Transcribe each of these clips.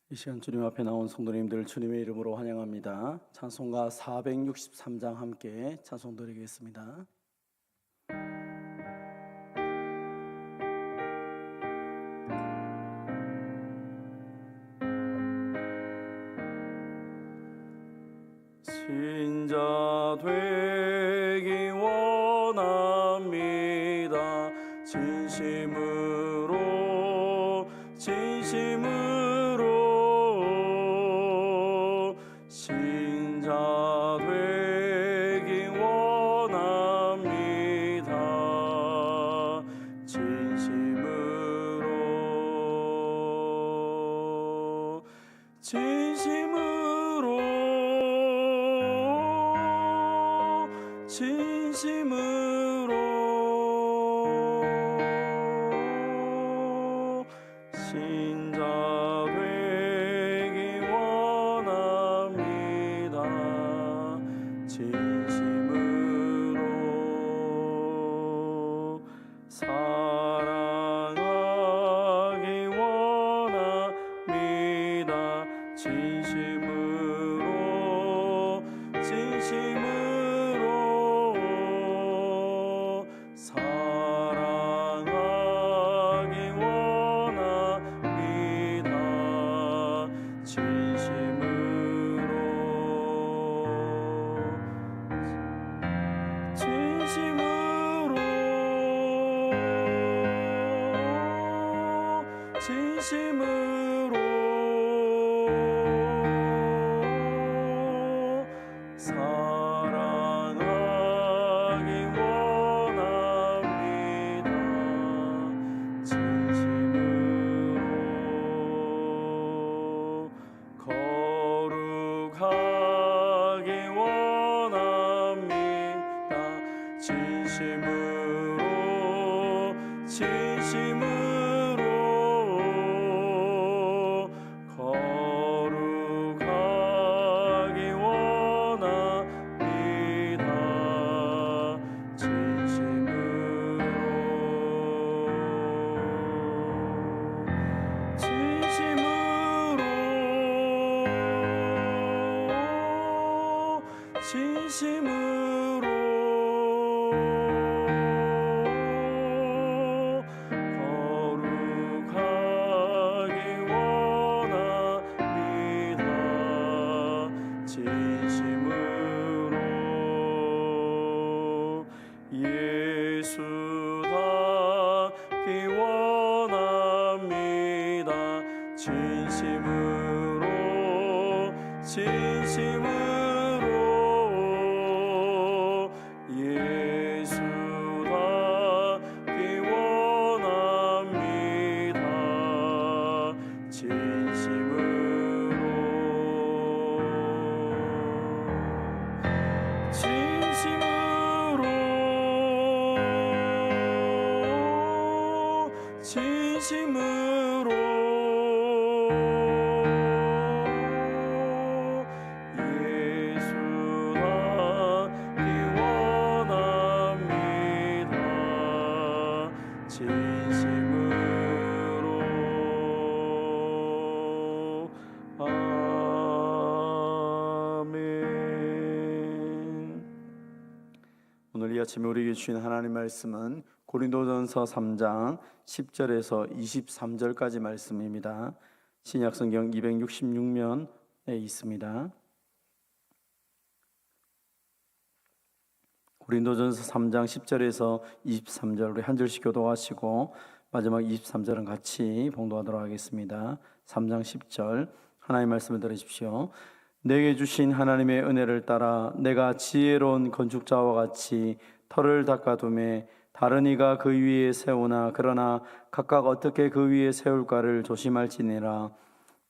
이 시간 주님 앞에 나온 성도님들 주님의 이름으로 환영합니다. 찬송가 463장 함께 찬송 드리겠습니다. 신자 되기 원합니다. 진심으로 신자 되기 원합니다. 진심으로 신자 되기 원합니다. 진심으로 사랑하기 원합니다. 진심으로 사랑하기 원합니다. 진심으로 사랑하기 원합니다. 진심으로 거룩하기 원합니다. 진심으로 거룩하기 원합니다. 진심으로 거룩하기 원합니다. 진심으로 예수 닮기 원합니다. 진심으로 예수 닮기 원합니다. 진심으로 예수 닮기 원합니다. 진심으로 아멘. 오늘 이 아침에 우리에게 주신 하나님 말씀은 고린도전서 3장 10절에서 23절까지 말씀입니다. 신약성경 266면에 있습니다. 고린도전서 3장 10절에서 23절 우리 한 절씩 교도하시고 마지막 23절은 같이 봉독하도록 하겠습니다. 3장 10절 하나님의 말씀을 들으십시오. 내게 주신 하나님의 은혜를 따라 내가 지혜로운 건축자와 같이 터를 닦아두매 다른 이가 그 위에 세우나 그러나 각각 어떻게 그 위에 세울까를 조심할지니라.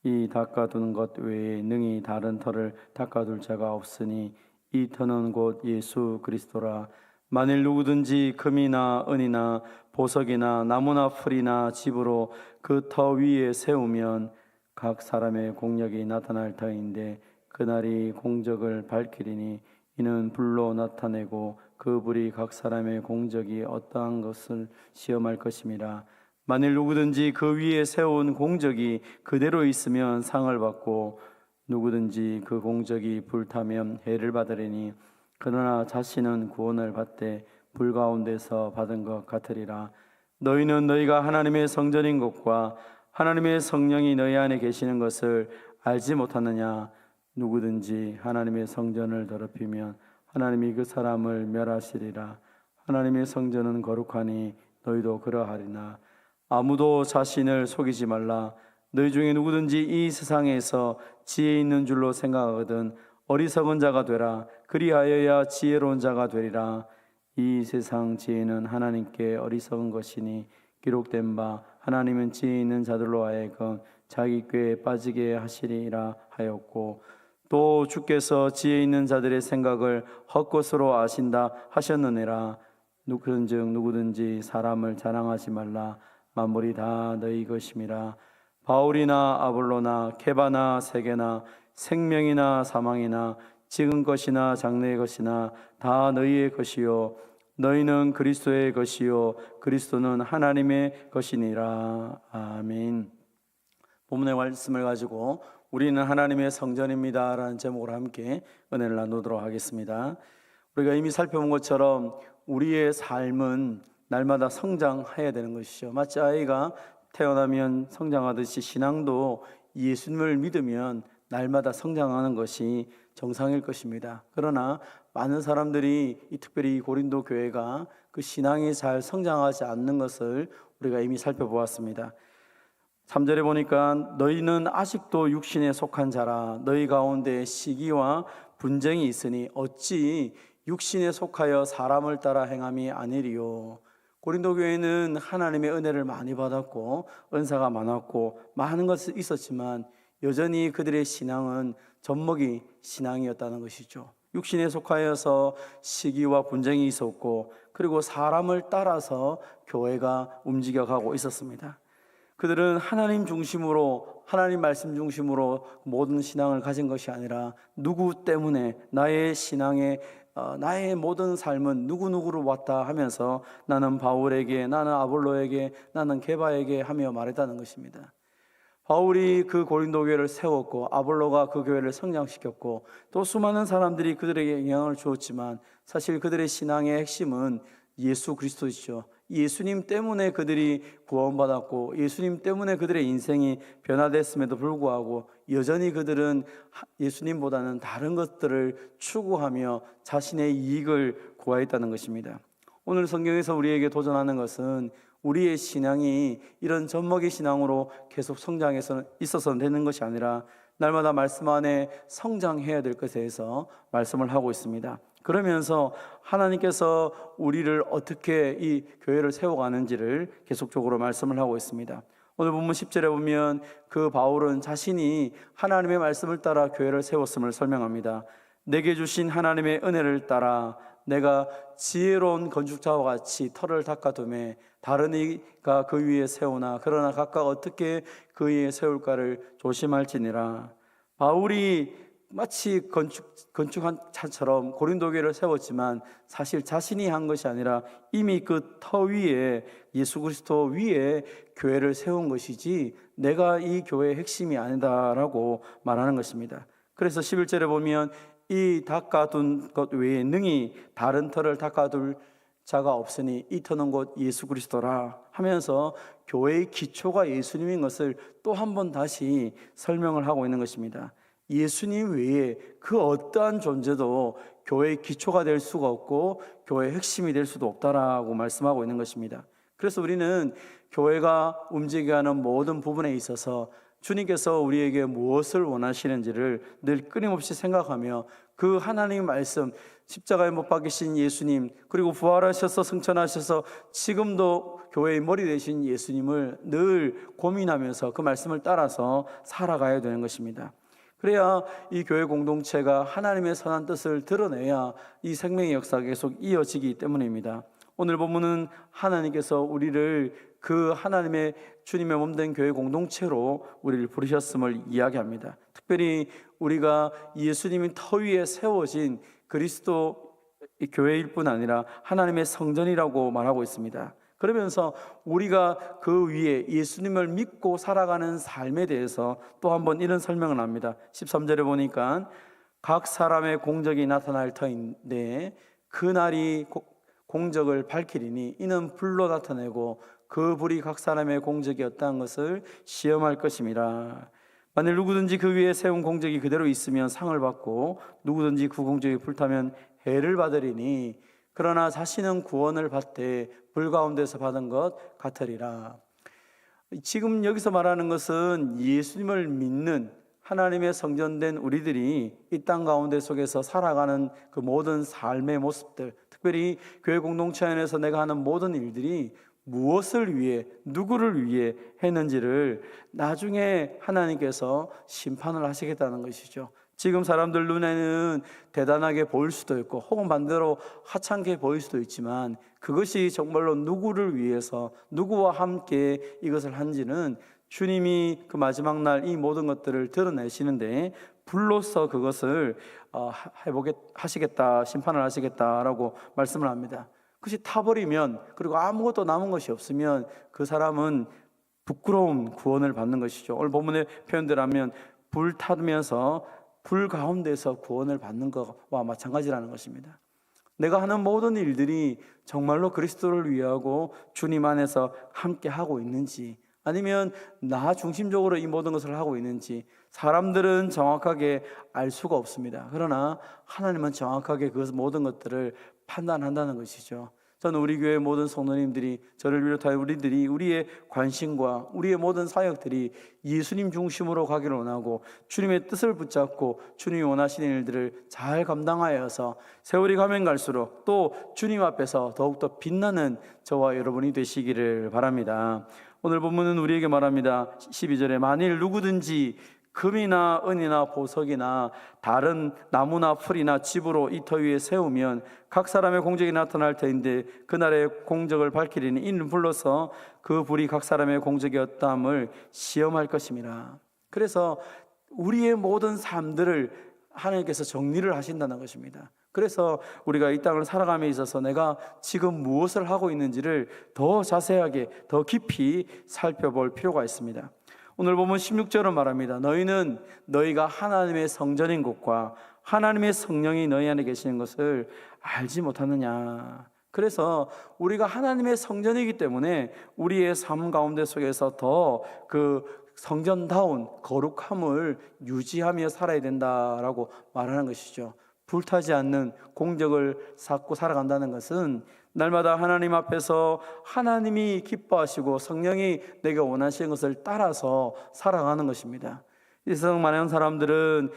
이 닦아두는 것 외에 능히 다른 터를 닦아둘 자가 없으니 이 터는 곧 예수 그리스도라. 만일 누구든지 금이나 은이나 보석이나 나무나 풀이나 집으로 그 터 위에 세우면 각 사람의 공력이 나타날 터인데 그날이 공적을 밝히리니 이는 불로 나타내고 그 불이 각 사람의 공적이 어떠한 것을 시험할 것임이라. 만일 누구든지 그 위에 세운 공적이 그대로 있으면 상을 받고 누구든지 그 공적이 불타면 해를 받으리니 그러나 자신은 구원을 받되 불 가운데서 받은 것 같으리라. 너희는 너희가 하나님의 성전인 것과 하나님의 성령이 너희 안에 계시는 것을 알지 못하느냐? 누구든지 하나님의 성전을 더럽히면 하나님이 그 사람을 멸하시리라. 하나님의 성전은 거룩하니 너희도 그러하리나. 아무도 자신을 속이지 말라. 너희 중에 누구든지 이 세상에서 지혜 있는 줄로 생각하거든 어리석은 자가 되라. 그리하여야 지혜로운 자가 되리라. 이 세상 지혜는 하나님께 어리석은 것이니 기록된 바 하나님은 지혜 있는 자들로 하여금 자기 꾀에 빠지게 하시리라 하였고, 또 주께서 지혜 있는 자들의 생각을 헛것으로 아신다 하셨느니라. 그런즉 누구든지 사람을 자랑하지 말라. 만물이 다 너희 것임이라. 바울이나 아볼로나 케바나 세게나 생명이나 사망이나 지금 것이나 장래의 것이나 다 너희의 것이요 너희는 그리스도의 것이요 그리스도는 하나님의 것이니라. 아멘. 본문의 말씀을 가지고 우리는 하나님의 성전입니다 라는 제목으로 함께 은혜를 나누도록 하겠습니다. 우리가 이미 살펴본 것처럼 우리의 삶은 날마다 성장해야 되는 것이죠. 마치 아이가 태어나면 성장하듯이 신앙도 예수님을 믿으면 날마다 성장하는 것이 정상일 것입니다. 그러나 많은 사람들이 특별히 고린도 교회가 그 신앙이 잘 성장하지 않는 것을 우리가 이미 살펴보았습니다. 3절에 보니까 너희는 아직도 육신에 속한 자라. 너희 가운데 시기와 분쟁이 있으니 어찌 육신에 속하여 사람을 따라 행함이 아니리요. 고린도 교회는 하나님의 은혜를 많이 받았고 은사가 많았고 많은 것이 있었지만 여전히 그들의 신앙은 젖먹이 신앙이었다는 것이죠. 육신에 속하여서 시기와 분쟁이 있었고 그리고 사람을 따라서 교회가 움직여가고 있었습니다. 그들은 하나님 중심으로, 하나님 말씀 중심으로 모든 신앙을 가진 것이 아니라 누구 때문에 나의 신앙에 나의 모든 삶은 누구누구로 왔다 하면서 나는 바울에게, 나는 아볼로에게, 나는 게바에게 하며 말했다는 것입니다. 바울이 그 고린도 교회를 세웠고 아볼로가 그 교회를 성장시켰고 또 수많은 사람들이 그들에게 영향을 주었지만 사실 그들의 신앙의 핵심은 예수 그리스도이죠. 예수님 때문에 그들이 구원받았고 예수님 때문에 그들의 인생이 변화됐음에도 불구하고 여전히 그들은 예수님보다는 다른 것들을 추구하며 자신의 이익을 구하였다는 것입니다. 오늘 성경에서 우리에게 도전하는 것은 우리의 신앙이 이런 젖먹이 신앙으로 계속 성장해서 있어서 되는 것이 아니라 날마다 말씀 안에 성장해야 될 것에 대해서 말씀을 하고 있습니다. 그러면서 하나님께서 우리를 어떻게 이 교회를 세워가는지를 계속적으로 말씀을 하고 있습니다. 오늘 본문 10절에 보면 그 바울은 자신이 하나님의 말씀을 따라 교회를 세웠음을 설명합니다. 내게 주신 하나님의 은혜를 따라 내가 지혜로운 건축자와 같이 터를 닦아두매 다른 이가 그 위에 세우나 그러나 각각 어떻게 그 위에 세울까를 조심할지니라. 바울이 마치 건축한 차처럼 고린도 교회를 세웠지만 사실 자신이 한 것이 아니라 이미 그 터 위에 예수 그리스도 위에 교회를 세운 것이지 내가 이 교회의 핵심이 아니다라고 말하는 것입니다. 그래서 11절에 보면 이 닦아둔 것 외에 능히 다른 터를 닦아둘 자가 없으니 이 터는 곧 예수 그리스도라 하면서 교회의 기초가 예수님인 것을 또 한 번 다시 설명을 하고 있는 것입니다. 예수님 외에 그 어떠한 존재도 교회의 기초가 될 수가 없고 교회의 핵심이 될 수도 없다라고 말씀하고 있는 것입니다. 그래서 우리는 교회가 움직여가는 모든 부분에 있어서 주님께서 우리에게 무엇을 원하시는지를 늘 끊임없이 생각하며 그 하나님의 말씀, 십자가에 못 박히신 예수님, 그리고 부활하셔서 승천하셔서 지금도 교회의 머리 되신 예수님을 늘 고민하면서 그 말씀을 따라서 살아가야 되는 것입니다. 그래야 이 교회 공동체가 하나님의 선한 뜻을 드러내야 이 생명의 역사가 계속 이어지기 때문입니다. 오늘 본문은 하나님께서 우리를 그 하나님의 주님의 몸된 교회 공동체로 우리를 부르셨음을 이야기합니다. 특별히 우리가 예수님이 터 위에 세워진 그리스도 교회일 뿐 아니라 하나님의 성전이라고 말하고 있습니다. 그러면서 우리가 그 위에 예수님을 믿고 살아가는 삶에 대해서 또 한 번 이런 설명을 합니다. 13절에 보니까 각 사람의 공적이 나타날 터인데 그날이 공적을 밝히리니 이는 불로 나타내고 그 불이 각 사람의 공적이 어떠한 것을 시험할 것임이라. 만일 누구든지 그 위에 세운 공적이 그대로 있으면 상을 받고 누구든지 그 공적이 불타면 해를 받으리니 그러나 자신은 구원을 받되 불 가운데서 받은 것 같으리라. 지금 여기서 말하는 것은 예수님을 믿는 하나님의 성전된 우리들이 이 땅 가운데 속에서 살아가는 그 모든 삶의 모습들, 특별히 교회 공동체 안에서 내가 하는 모든 일들이 무엇을 위해, 누구를 위해 했는지를 나중에 하나님께서 심판을 하시겠다는 것이죠. 지금 사람들 눈에는 대단하게 보일 수도 있고 혹은 반대로 하찮게 보일 수도 있지만 그것이 정말로 누구를 위해서 누구와 함께 이것을 한지는 주님이 그 마지막 날 이 모든 것들을 드러내시는데 불로써 그것을 하시겠다, 심판을 하시겠다라고 말씀을 합니다. 그것이 타버리면, 그리고 아무것도 남은 것이 없으면 그 사람은 부끄러운 구원을 받는 것이죠. 오늘 본문의 표현대로 하면 불 타면서 불 가운데서 구원을 받는 것과 마찬가지라는 것입니다. 내가 하는 모든 일들이 정말로 그리스도를 위하고 주님 안에서 함께 하고 있는지, 아니면 나 중심적으로 이 모든 것을 하고 있는지 사람들은 정확하게 알 수가 없습니다. 그러나 하나님은 정확하게 그 모든 것들을 판단한다는 것이죠. 저는 우리 교회 모든 성도님들이, 저를 비롯하여 우리들이 우리의 관심과 우리의 모든 사역들이 예수님 중심으로 가기를 원하고 주님의 뜻을 붙잡고 주님이 원하시는 일들을 잘 감당하여서 세월이 가면 갈수록 또 주님 앞에서 더욱더 빛나는 저와 여러분이 되시기를 바랍니다. 오늘 본문은 우리에게 말합니다. 12절에 만일 누구든지 금이나 은이나 보석이나 다른 나무나 풀이나 집으로 이 터 위에 세우면 각 사람의 공적이 나타날 터인데 그날의 공적을 밝히리니 이는 불로서 그 불이 각 사람의 공적이 어떠함을 시험할 것임이라. 그래서 우리의 모든 삶들을 하나님께서 정리를 하신다는 것입니다. 그래서 우리가 이 땅을 살아감에 있어서 내가 지금 무엇을 하고 있는지를 더 자세하게, 더 깊이 살펴볼 필요가 있습니다. 오늘 보면 16절은 말합니다. 너희는 너희가 하나님의 성전인 것과 하나님의 성령이 너희 안에 계시는 것을 알지 못하느냐. 그래서 우리가 하나님의 성전이기 때문에 우리의 삶 가운데 속에서 더 그 성전다운 거룩함을 유지하며 살아야 된다라고 말하는 것이죠. 불타지 않는 공적을 쌓고 살아간다는 것은 날마다 하나님 앞에서 하나님이 기뻐하시고 성령이 내가 원하시는 것을 따라서 살아가는 것입니다. 이 세상 많은 사람들은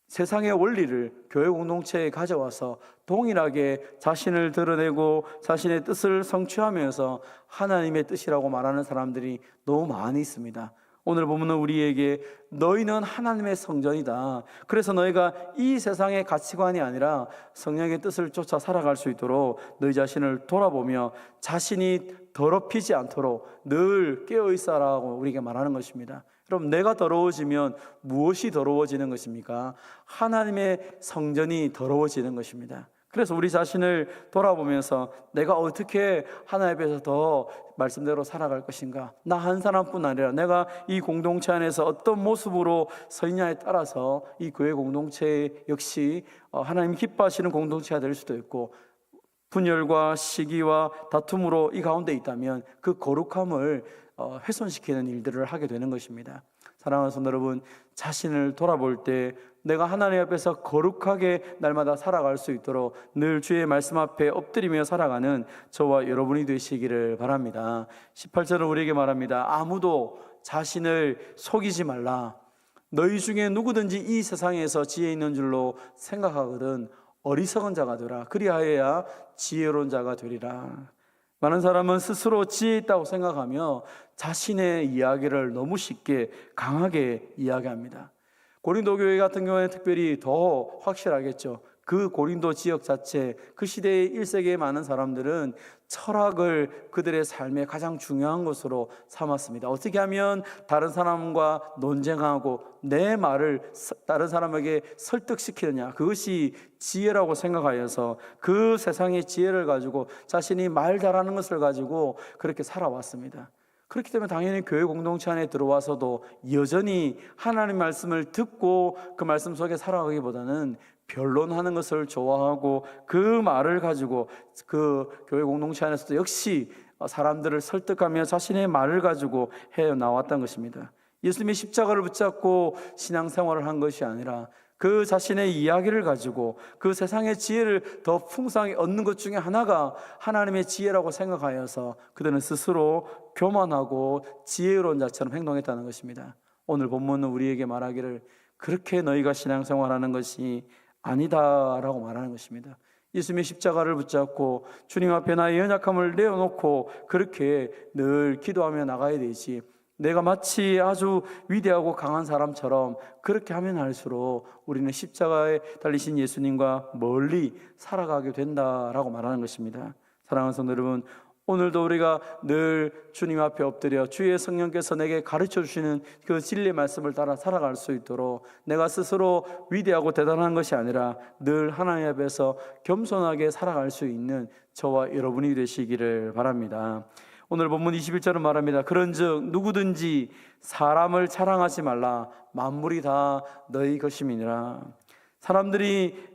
세상의 원리를 교회 공동체에 가져와서 동일하게 자신을 드러내고 자신의 뜻을 성취하면서 하나님의 뜻이라고 말하는 사람들이 너무 많이 있습니다. 오늘 보면 우리에게 너희는 하나님의 성전이다. 그래서 너희가 이 세상의 가치관이 아니라 성령의 뜻을 쫓아 살아갈 수 있도록 너희 자신을 돌아보며 자신이 더럽히지 않도록 늘 깨어있어라고 우리에게 말하는 것입니다. 그럼 내가 더러워지면 무엇이 더러워지는 것입니까? 하나님의 성전이 더러워지는 것입니다. 그래서 우리 자신을 돌아보면서 내가 어떻게 하나님 앞에서 더 말씀대로 살아갈 것인가, 나 한 사람뿐 아니라 내가 이 공동체 안에서 어떤 모습으로 서 있냐에 따라서 이 교회 공동체 역시 하나님 기뻐하시는 공동체가 될 수도 있고, 분열과 시기와 다툼으로 이 가운데 있다면 그 거룩함을 훼손시키는 일들을 하게 되는 것입니다. 사랑하는 성도 여러분, 자신을 돌아볼 때 내가 하나님 앞에서 거룩하게 날마다 살아갈 수 있도록 늘 주의 말씀 앞에 엎드리며 살아가는 저와 여러분이 되시기를 바랍니다. 18절은 우리에게 말합니다. 아무도 자신을 속이지 말라. 너희 중에 누구든지 이 세상에서 지혜 있는 줄로 생각하거든 어리석은 자가 되라. 그리하여야 지혜로운 자가 되리라. 많은 사람은 스스로 지혜 있다고 생각하며 자신의 이야기를 너무 쉽게 강하게 이야기합니다. 고린도 교회 같은 경우에는 특별히 더 확실하겠죠. 그 고린도 지역 자체, 그 시대의 1세기의 많은 사람들은 철학을 그들의 삶의 가장 중요한 것으로 삼았습니다. 어떻게 하면 다른 사람과 논쟁하고 내 말을 다른 사람에게 설득시키느냐, 그것이 지혜라고 생각하여서 그 세상의 지혜를 가지고 자신이 말 잘하는 것을 가지고 그렇게 살아왔습니다. 그렇기 때문에 당연히 교회 공동체 안에 들어와서도 여전히 하나님 말씀을 듣고 그 말씀 속에 살아가기보다는 변론하는 것을 좋아하고 그 말을 가지고 그 교회 공동체 안에서도 역시 사람들을 설득하며 자신의 말을 가지고 해 나왔던 것입니다. 예수님의 십자가를 붙잡고 신앙생활을 한 것이 아니라 그 자신의 이야기를 가지고 그 세상의 지혜를 더 풍성하게 얻는 것 중에 하나가 하나님의 지혜라고 생각하여서 그들은 스스로 교만하고 지혜로운 자처럼 행동했다는 것입니다. 오늘 본문은 우리에게 말하기를 그렇게 너희가 신앙생활하는 것이 아니다라고 말하는 것입니다. 예수님의 십자가를 붙잡고 주님 앞에 나의 연약함을 내어놓고 그렇게 늘 기도하며 나가야 되지, 내가 마치 아주 위대하고 강한 사람처럼 그렇게 하면 할수록 우리는 십자가에 달리신 예수님과 멀리 살아가게 된다라고 말하는 것입니다. 사랑하는 성도 여러분, 오늘도 우리가 늘 주님 앞에 엎드려 주의 성령께서 내게 가르쳐 주시는 그 진리의 말씀을 따라 살아갈 수 있도록 내가 스스로 위대하고 대단한 것이 아니라 늘 하나님 앞에서 겸손하게 살아갈 수 있는 저와 여러분이 되시기를 바랍니다. 오늘 본문 21절은 말합니다. 그런즉 누구든지 사람을 자랑하지 말라. 만물이 다 너희 것임이니라. 사람들이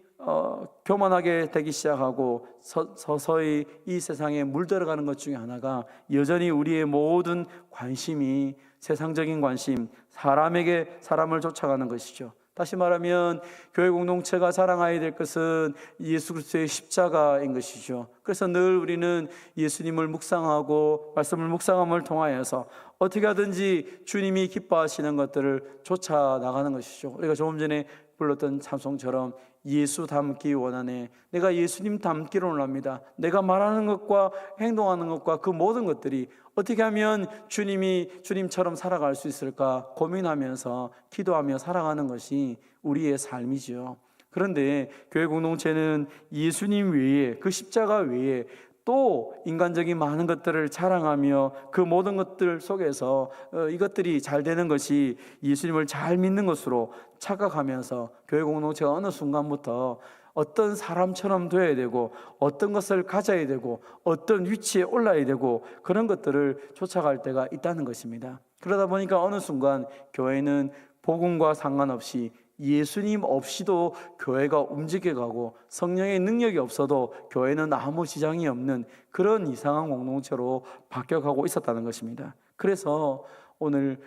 교만하게 되기 시작하고 서서히 이 세상에 물들어가는 것 중에 하나가 여전히 우리의 모든 관심이 세상적인 관심, 사람을 쫓아가는 것이죠. 다시 말하면 교회 공동체가 자랑해야 될 것은 예수 그리스도의 십자가인 것이죠. 그래서 늘 우리는 예수님을 묵상하고 말씀을 묵상함을 통하여서 어떻게 하든지 주님이 기뻐하시는 것들을 쫓아 나가는 것이죠. 우리가 조금 전에 불렀던 찬송처럼 예수 닮기 원하네. 내가 예수님 닮기를 원합니다. 내가 말하는 것과 행동하는 것과 그 모든 것들이 어떻게 하면 주님처럼 살아갈 수 있을까 고민하면서 기도하며 살아가는 것이 우리의 삶이죠. 그런데 교회 공동체는 예수님 외에, 그 십자가 외에 또 인간적인 많은 것들을 자랑하며 그 모든 것들 속에서 이것들이 잘 되는 것이 예수님을 잘 믿는 것으로 착각하면서 교회 공동체가 어느 순간부터 어떤 사람처럼 되어야 되고 어떤 것을 가져야 되고 어떤 위치에 올라야 되고 그런 것들을 쫓아갈 때가 있다는 것입니다. 그러다 보니까 어느 순간 교회는 복음과 상관없이 예수님 없이도 교회가 움직여가고 성령의 능력이 없어도 교회는 아무 지장이 없는 그런 이상한 공동체로 바뀌어가고 있었다는 것입니다. 그래서 오늘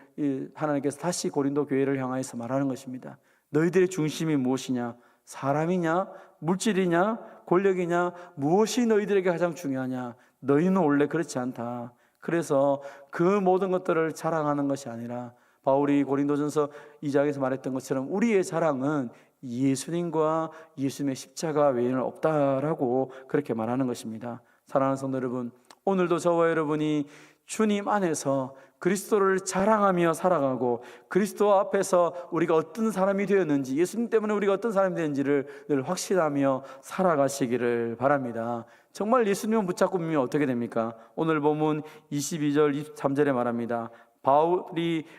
하나님께서 다시 고린도 교회를 향하여서 말하는 것입니다. 너희들의 중심이 무엇이냐? 사람이냐? 물질이냐? 권력이냐? 무엇이 너희들에게 가장 중요하냐? 너희는 원래 그렇지 않다. 그래서 그 모든 것들을 자랑하는 것이 아니라 바울이 고린도전서 2장에서 말했던 것처럼 우리의 자랑은 예수님과 예수님의 십자가 외에는 없다라고 그렇게 말하는 것입니다. 사랑하는 성도 여러분, 오늘도 저와 여러분이 주님 안에서 그리스도를 자랑하며 살아가고 그리스도 앞에서 우리가 어떤 사람이 되었는지, 예수님 때문에 우리가 어떤 사람이 되었는지를 늘 확신하며 살아가시기를 바랍니다. 정말 예수님을 붙잡고 믿으면 어떻게 됩니까? 오늘 본문 22절 23절에 말합니다.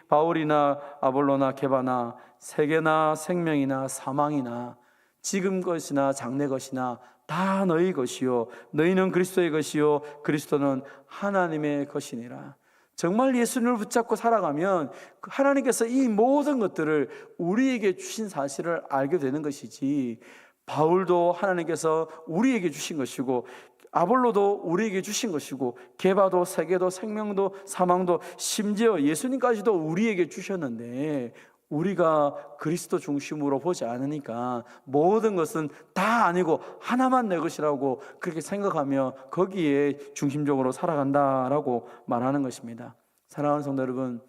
바울이나 아볼로나 게바나 세계나 생명이나 사망이나 지금 것이나 장래 것이나 다 너희 것이요 너희는 그리스도의 것이요 그리스도는 하나님의 것이니라. 정말 예수님을 붙잡고 살아가면 하나님께서 이 모든 것들을 우리에게 주신 사실을 알게 되는 것이지, 바울도 하나님께서 우리에게 주신 것이고 아볼로도 우리에게 주신 것이고 게바도 세계도 생명도 사망도 심지어 예수님까지도 우리에게 주셨는데 우리가 그리스도 중심으로 보지 않으니까 모든 것은 다 아니고 하나만 내 것이라고 그렇게 생각하며 거기에 중심적으로 살아간다라고 말하는 것입니다. 사랑하는 성도 여러분,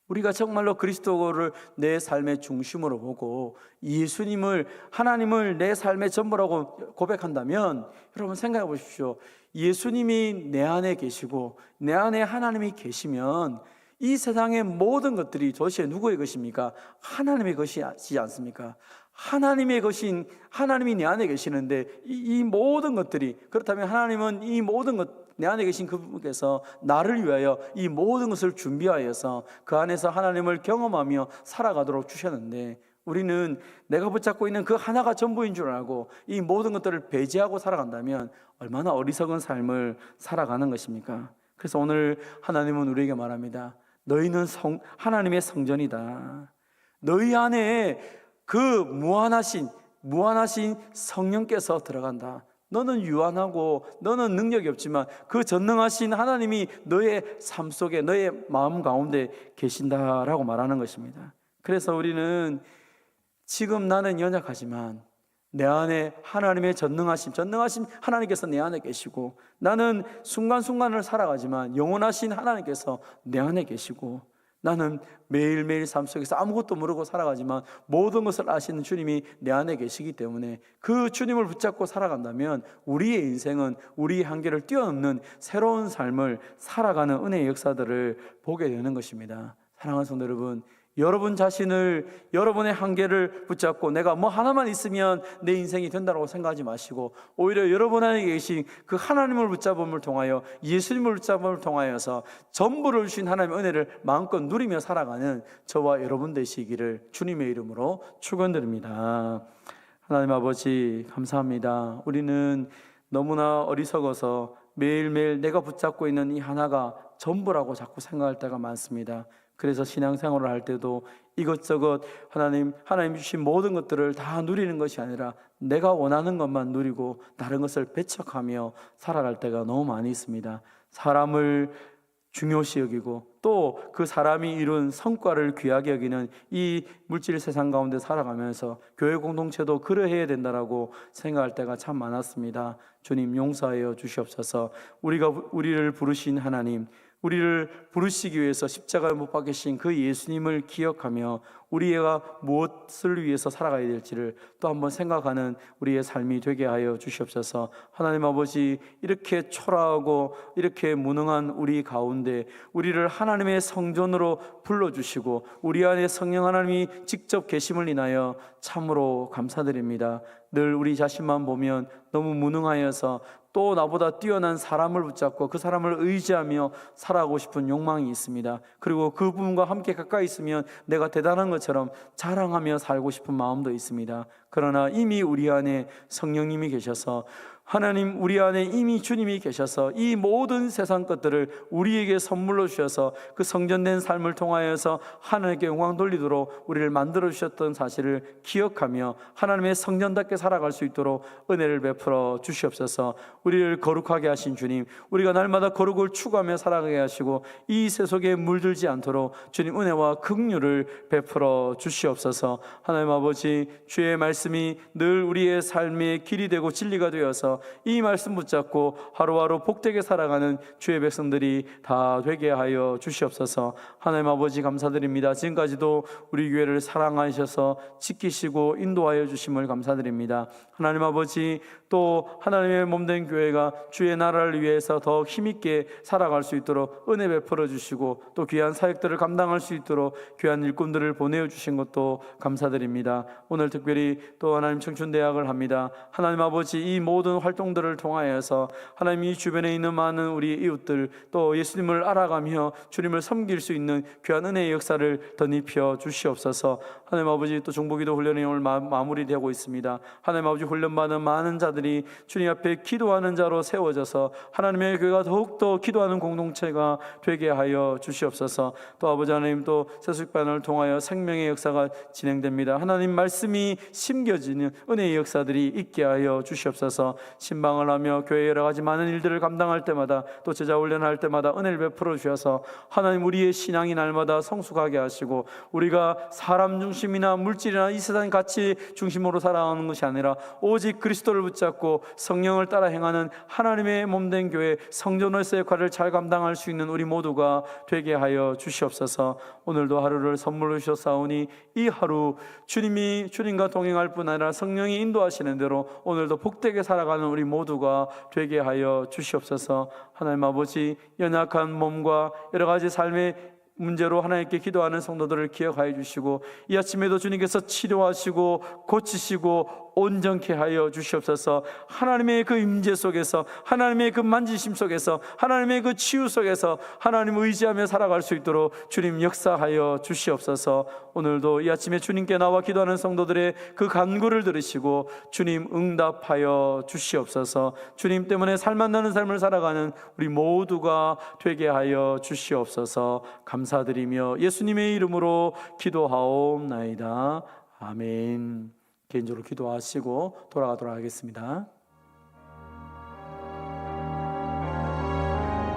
우리가 정말로 그리스도를 내 삶의 중심으로 보고 예수님을, 하나님을 내 삶의 전부라고 고백한다면 여러분 생각해 보십시오. 예수님이 내 안에 계시고 내 안에 하나님이 계시면 이 세상의 모든 것들이 도대체 누구의 것입니까? 하나님의 것이지 않습니까? 하나님의 것인 하나님이 내 안에 계시는데 이 모든 것들이, 그렇다면 하나님은 이 모든 것, 내 안에 계신 그분께서 나를 위하여 이 모든 것을 준비하여서 그 안에서 하나님을 경험하며 살아가도록 주셨는데, 우리는 내가 붙잡고 있는 그 하나가 전부인 줄 알고 이 모든 것들을 배제하고 살아간다면 얼마나 어리석은 삶을 살아가는 것입니까? 그래서 오늘 하나님은 우리에게 말합니다. 너희는 하나님의 성전이다. 너희 안에 그 무한하신 성령께서 들어간다. 너는 유한하고 너는 능력이 없지만 그 전능하신 하나님이 너의 삶 속에, 너의 마음 가운데 계신다라고 말하는 것입니다. 그래서 우리는 지금 나는 연약하지만 내 안에 하나님의 전능하신 하나님께서 내 안에 계시고, 나는 순간순간을 살아가지만 영원하신 하나님께서 내 안에 계시고, 나는 매일매일 삶 속에서 아무것도 모르고 살아가지만 모든 것을 아시는 주님이 내 안에 계시기 때문에 그 주님을 붙잡고 살아간다면 우리의 인생은 우리의 한계를 뛰어넘는 새로운 삶을 살아가는 은혜의 역사들을 보게 되는 것입니다. 사랑하는 성도 여러분, 여러분 자신을, 여러분의 한계를 붙잡고 내가 뭐 하나만 있으면 내 인생이 된다고 생각하지 마시고, 오히려 여러분 안에 계신 그 하나님을 붙잡음을 통하여, 예수님을 붙잡음을 통하여서 전부를 주신 하나님의 은혜를 마음껏 누리며 살아가는 저와 여러분 되시기를 주님의 이름으로 축원드립니다. 하나님 아버지 감사합니다. 우리는 너무나 어리석어서 매일매일 내가 붙잡고 있는 이 하나가 전부라고 자꾸 생각할 때가 많습니다. 그래서 신앙생활을 할 때도 이것저것 하나님 주신 모든 것들을 다 누리는 것이 아니라 내가 원하는 것만 누리고 다른 것을 배척하며 살아갈 때가 너무 많이 있습니다. 사람을 중요시 여기고 또 그 사람이 이룬 성과를 귀하게 여기는 이 물질 세상 가운데 살아가면서 교회 공동체도 그러해야 된다라고 생각할 때가 참 많았습니다. 주님 용서하여 주시옵소서. 우리를 부르신 하나님, 우리를 부르시기 위해서 십자가에 못 박히신 그 예수님을 기억하며 우리가 무엇을 위해서 살아가야 될지를 또 한번 생각하는 우리의 삶이 되게 하여 주시옵소서. 하나님 아버지, 이렇게 초라하고 이렇게 무능한 우리 가운데 우리를 하나님의 성전으로 불러주시고 우리 안에 성령 하나님이 직접 계심을 인하여 참으로 감사드립니다. 늘 우리 자신만 보면 너무 무능하여서 또 나보다 뛰어난 사람을 붙잡고 그 사람을 의지하며 살아가고 싶은 욕망이 있습니다. 그리고 그분과 함께 가까이 있으면 내가 대단한 것처럼 자랑하며 살고 싶은 마음도 있습니다. 그러나 이미 우리 안에 성령님이 계셔서, 하나님 우리 안에 이미 주님이 계셔서 이 모든 세상 것들을 우리에게 선물로 주셔서 그 성전된 삶을 통하여서 하나님께 영광 돌리도록 우리를 만들어 주셨던 사실을 기억하며 하나님의 성전답게 살아갈 수 있도록 은혜를 베풀어 주시옵소서. 우리를 거룩하게 하신 주님, 우리가 날마다 거룩을 추구하며 살아가게 하시고 이 세속에 물들지 않도록 주님 은혜와 긍휼을 베풀어 주시옵소서. 하나님 아버지, 주의 말씀이 늘 우리의 삶의 길이 되고 진리가 되어서 이 말씀 붙잡고 하루하루 복되게 살아가는 주의 백성들이 다 되게 하여 주시옵소서. 하나님 아버지 감사드립니다. 지금까지도 우리 교회를 사랑하셔서 지키시고 인도하여 주심을 감사드립니다. 하나님 아버지, 또 하나님의 몸된 교회가 주의 나라를 위해서 더 힘있게 살아갈 수 있도록 은혜 베풀어 주시고 또 귀한 사역들을 감당할 수 있도록 귀한 일꾼들을 보내어 주신 것도 감사드립니다. 오늘 특별히 또 하나님 청춘대학을 합니다. 하나님 아버지, 이 모든 활동들을 통하여서 하나님 이 주변에 있는 많은 우리 이웃들 또 예수님을 알아가며 주님을 섬길 수 있는 귀한 은혜의 역사를 덧입혀 주시옵소서. 하나님 아버지, 또 중보기도 훈련이 오늘 마무리되고 있습니다. 하나님 아버지, 훈련받은 많은 자들이 주님 앞에 기도하는 자로 세워져서 하나님의 교회가 더욱더 기도하는 공동체가 되게 하여 주시옵소서. 또 아버지 하나님, 또 세수식반을 통하여 생명의 역사가 진행됩니다. 하나님 말씀이 심겨지는 은혜의 역사들이 있게 하여 주시옵소서. 신방을 하며 교회 여러 가지 많은 일들을 감당할 때마다 또 제자 훈련할 때마다 은혜를 베풀어 주셔서 하나님 우리의 신앙이 날마다 성숙하게 하시고 우리가 사람 중심이나 물질이나 이 세상 가치 중심으로 살아가는 것이 아니라 오직 그리스도를 붙잡고 성령을 따라 행하는 하나님의 몸된 교회 성전으로서의 역할을 잘 감당할 수 있는 우리 모두가 되게 하여 주시옵소서. 오늘도 하루를 선물로 주셨사오니 이 하루 주님과 동행할 뿐 아니라 성령이 인도하시는 대로 오늘도 복되게 살아가는 우리 모두가 되게 하여 주시옵소서. 하나님 아버지, 연약한 몸과 여러 가지 삶의 문제로 하나님께 기도하는 성도들을 기억하여 주시고, 이 아침에도 주님께서 치료하시고 고치시고 온전케 하여 주시옵소서. 하나님의 그 임재 속에서, 하나님의 그 만지심 속에서, 하나님의 그 치유 속에서 하나님 의지하며 살아갈 수 있도록 주님 역사하여 주시옵소서. 오늘도 이 아침에 주님께 나와 기도하는 성도들의 그 간구를 들으시고 주님 응답하여 주시옵소서. 주님 때문에 살만나는 삶을 살아가는 우리 모두가 되게 하여 주시옵소서. 감사드리며 예수님의 이름으로 기도하옵나이다. 아멘. 개인적으로 기도하시고 돌아가도록 하겠습니다.